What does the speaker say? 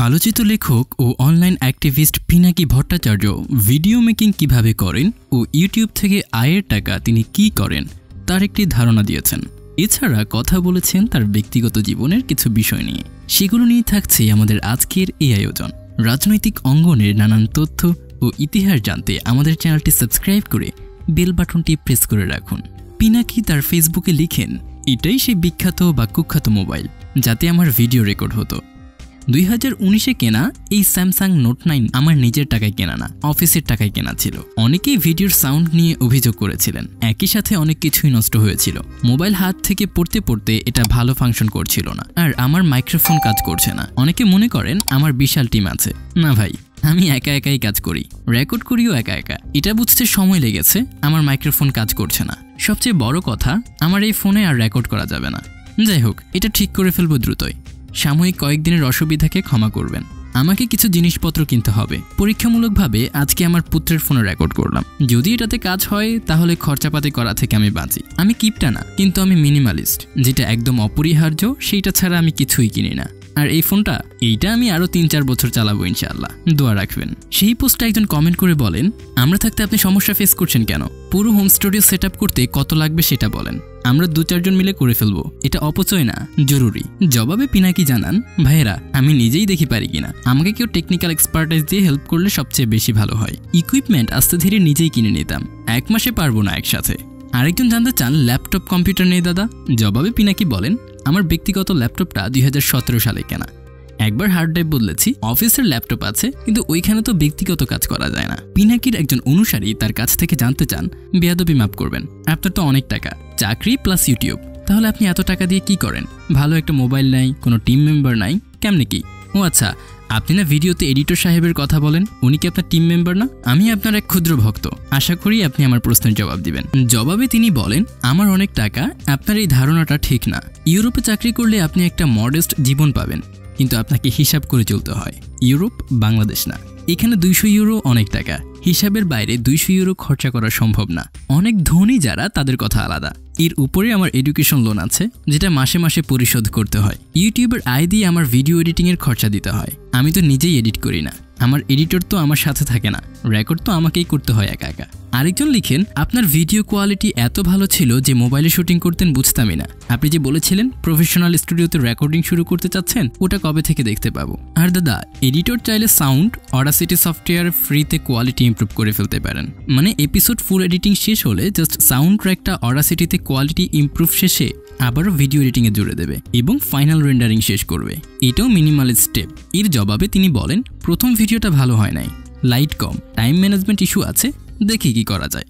আলোচিত লেখক ও online activist Pinaki Bhattacharya video making কিভাবে করেন ও ইউটিউব থেকে আয়ের টাকা তিনি কি করেন তার একটি ধারণা দিয়েছেন। এছাড়া কথা বলেছেন তার ব্যক্তিগত জীবনের কিছু বিষয় নিয়ে। সেগুলো নিয়ে থাকছে আমাদের আজকের এই আয়োজন। রাজনৈতিক অঙ্গনের নানান তথ্য ও ইতিহাস জানতে আমাদের চ্যানেলটি সাবস্ক্রাইব করে বেল বাটনটি প্রেস করে রাখুন। পিনাকি তার ফেসবুকে লিখেন, এটাই সেই বিখ্যাত বা কুখ্যাত মোবাইল যাতে আমার ভিডিও রেকর্ড হতো। 2019-এ কেনা এই স্যামসাং নোট 9 আমার নিজের টাকায় কেনা না, অফিসের টাকায় কেনা ছিল। অনেকেই ভিডিওর সাউন্ড নিয়ে অভিযোগ করেছিলেন, একই সাথে অনেক কিছুই নষ্ট হয়েছিল। মোবাইল হাত থেকে পড়তে পড়তে এটা ভালো ফাংশন করছিল না, আর আমার মাইক্রোফোন কাজ করছে না। অনেকে মনে করেন আমার বিশাল টিম আছে। না ভাই, আমি একা একাই কাজ করি, রেকর্ড করিও একা একা। এটা বুঝতে সময় লেগেছে, আমার মাইক্রোফোন কাজ করছে না। সবচেয়ে বড় কথা, আমার এই ফোনে আর রেকর্ড করা যাবে না। যাই হোক, এটা ঠিক করে ফেলবো দ্রুতই। সাময়িক কয়েকদিনের অসুবিধাকে ক্ষমা করবেন। আমাকে কিছু জিনিসপত্র কিনতে হবে। পরীক্ষামূলকভাবে আজকে আমার পুত্রের ফোনে রেকর্ড করলাম। যদি এটাতে কাজ হয় তাহলে খরচাপাতি করা থেকে আমি বাঁচি। আমি কিপটা না, কিন্তু আমি মিনিমালিস্ট। যেটা একদম অপরিহার্য সেইটা ছাড়া আমি কিছুই কিনি না। আর এই ফোনটা, এইটা আমি আরো 3-4 বছর চালাবো ইনশাআল্লাহ, দোয়া রাখবেন। সেই পোস্টে একজন কমেন্ট করে বলেন, আমরা থাকতে আপনি সমস্যা ফেস করছেন কেন? পুরো হোম স্টুডিও সেটআপ করতে কত লাগবে সেটা বলেন, আমরা 2-4 জন মিলে করে ফেলবো। এটা অপচয় না, জরুরি। জবাবে পিনাকি জানান, ভাইয়েরা, আমি নিজেই দেখি পারি কিনা। আমাকে কেউ টেকনিক্যাল এক্সপার্টাইজ দিয়ে হেল্প করলে সবচেয়ে বেশি ভালো হয়। ইকুইপমেন্ট আস্তে ধীরে নিজেই কিনে নিতাম, 1 মাসে পারবো না একসাথে। আরেকজন জানতে চান, ল্যাপটপ কম্পিউটার নেই দাদা? জবাবে পিনাকি বলেন, আমার ব্যক্তিগত ল্যাপটপটা 2017 সালে কেনা। একবার হার্ড ড্রাইভ বদলেছি। অফিসের ল্যাপটপ আছে, কিন্তু ওইখানে তো ব্যক্তিগত কাজ করা যায় না। পিনাকির একজন অনুসারী তার কাছ থেকে জানতে চান, বেয়াদবি মাফ করবেন, আপনার তো অনেক টাকা, চাকরি প্লাস ইউটিউব, তাহলে আপনি এত টাকা দিয়ে কি করেন? ভালো একটা মোবাইল নাই, কোনো টিম মেম্বার নাই, কেমনে কি? ও আচ্ছা, আপনি না ভিডিওতে এডিটর সাহেবের কথা বলেন, উনি কি আপনার টিম মেম্বার না? আমি আপনার এক ক্ষুদ্র ভক্ত, আশা করি আপনি আমার প্রশ্নের জবাব দিবেন। জবাবে তিনি বলেন, আমার অনেক টাকা, আপনার এই ধারণাটা ঠিক না। ইউরোপে চাকরি করলে আপনি একটা মডেস্ট জীবন পাবেন, কিন্তু আপনাকে হিসাব করে চলতে হয়। ইউরোপ, বাংলাদেশ না। এখানে 200 ইউরো অনেক টাকা, হিসাবের বাইরে 200 ইউরো খরচা করা সম্ভব না। অনেক ধনী যারা, তাদের কথা আলাদা। এর উপরে আমার এডুকেশন লোন আছে, যেটা মাসে মাসে পরিশোধ করতে হয়। ইউটিউবের আয় দিয়ে আমার ভিডিও এডিটিংয়ের খরচা দিতে হয়। আমি তো নিজেই এডিট করি না, আমার এডিটর তো আমার সাথে থাকে না, রেকর্ড তো আমাকেই করতে হয় একা একা। আরেকজন লিখেন, আপনার ভিডিও কোয়ালিটি এত ভালো ছিল যে মোবাইলে শুটিং করতেন বুঝতামই না। আপনি যে বলেছিলেন প্রফেশনাল স্টুডিওতে রেকর্ডিং শুরু করতে চাচ্ছেন, ওটা কবে থেকে দেখতে পাবো? আর দাদা, এডিটর চাইলে সাউন্ড অডাসিটি সফটওয়্যার ফ্রিতে কোয়ালিটি ইমপ্রুভ করে ফেলতে পারেন। মানে এপিসোড ফুল এডিটিং শেষ হলে জাস্ট সাউন্ড ট্র্যাকটা অডাসিটিতে কোয়ালিটি ইমপ্রুভ শেষে আবারও ভিডিও এডিটিংয়ে জুড়ে দেবে এবং ফাইনাল রেন্ডারিং শেষ করবে। এটাও মিনিমালিস্ট স্টেপ। এর জবাবে তিনি বলেন, প্রথম ভিডিওটা ভালো হয় নাই, লাইট কম, টাইম ম্যানেজমেন্ট ইস্যু আছে, দেখি কি করা যায়।